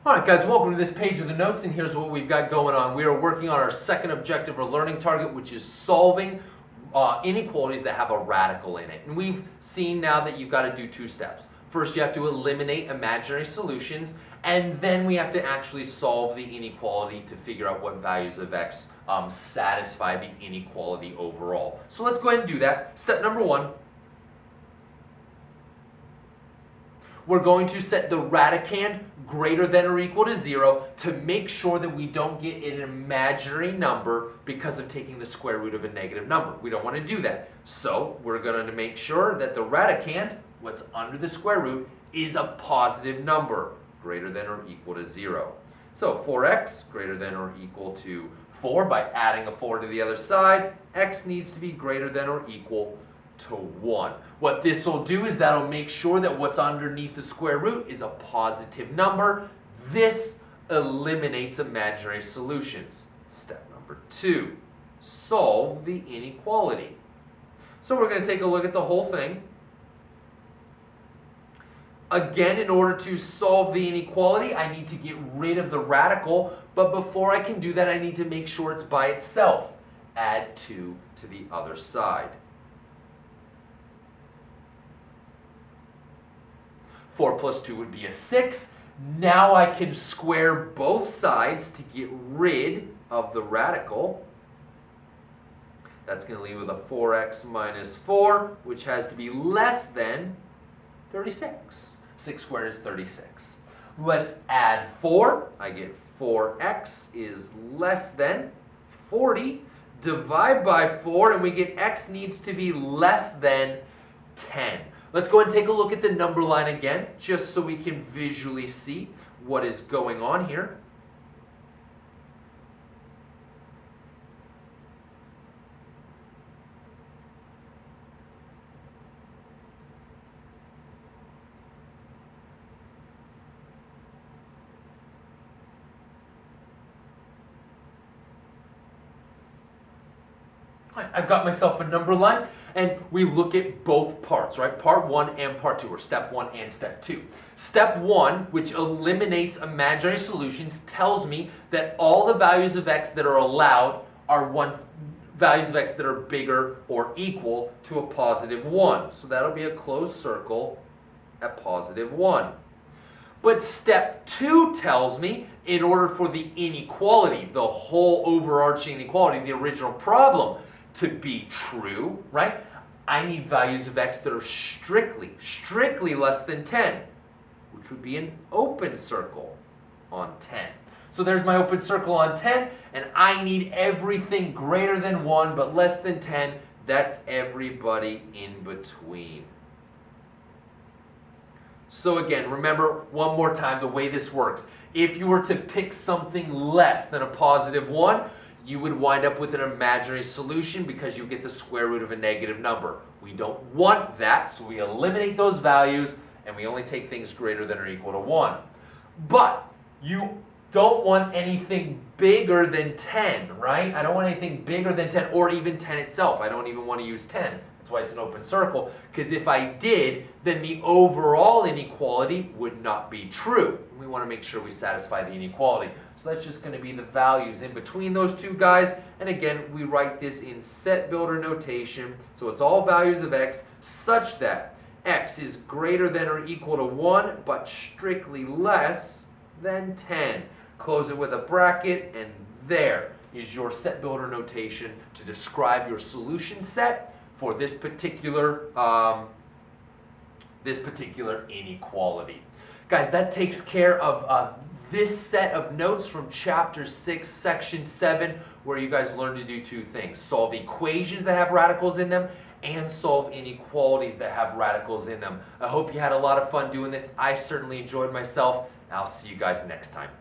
Alright guys, welcome to this page of the notes, and here's what we've got going on. We are working on our second objective or learning target, which is solving inequalities that have a radical in it. And we've seen now that you've got to do two steps. First, you have to eliminate imaginary solutions, and then we have to actually solve the inequality to figure out what values of x satisfy the inequality overall. So let's go ahead and do that. Step number one. We're going to set the radicand greater than or equal to 0 to make sure that we don't get an imaginary number because of taking the square root of a negative number. We don't want to do that. So we're going to make sure that the radicand, what's under the square root, is a positive number greater than or equal to 0. So 4x greater than or equal to 4. By adding a 4 to the other side, x needs to be greater than or equal to 1. What this will do is that'll make sure that what's underneath the square root is a positive number. This eliminates imaginary solutions. Step number 2, solve the inequality. So we're going to take a look at the whole thing. Again, in order to solve the inequality, I need to get rid of the radical, but before I can do that, I need to make sure it's by itself. Add 2 to the other side. 4 plus 2 would be a 6. Now I can square both sides to get rid of the radical. That's going to leave with a 4x minus 4, which has to be less than 36. 6 squared is 36. Let's add 4. I get 4x is less than 40. Divide by 4, and we get x needs to be less than 10. Let's go and take a look at the number line again, just so we can visually see what is going on here. I've got myself a number line, and we look at both parts, right? Part 1 and part 2, or step 1 and step 2. Step 1, which eliminates imaginary solutions, tells me that all the values of x that are allowed are values of x that are bigger or equal to a positive 1. So that'll be a closed circle at positive 1. But step 2 tells me, in order for the inequality, the whole overarching inequality, the original problem, to be true, right? I need values of x that are strictly less than 10, which would be an open circle on 10. So there's my open circle on 10, and I need everything greater than 1 but less than 10. That's everybody in between. So again, remember one more time the way this works. If you were to pick something less than a positive 1, you would wind up with an imaginary solution because you get the square root of a negative number. We don't want that, so we eliminate those values and we only take things greater than or equal to 1. But you don't want anything bigger than 10, right? I don't want anything bigger than 10 or even 10 itself. I don't even want to use 10. That's why it's an open circle, because if I did, then the overall inequality would not be true. We want to make sure we satisfy the inequality. So that's just going to be the values in between those two guys. And again, we write this in set builder notation. So it's all values of x such that x is greater than or equal to 1, but strictly less than 10. Close it with a bracket, and there is your set builder notation to describe your solution set for this particular inequality. Guys, that takes care of this set of notes from chapter 6, section 7, where you guys learn to do two things: solve equations that have radicals in them and solve inequalities that have radicals in them. I hope you had a lot of fun doing this. I certainly enjoyed myself. I'll see you guys next time.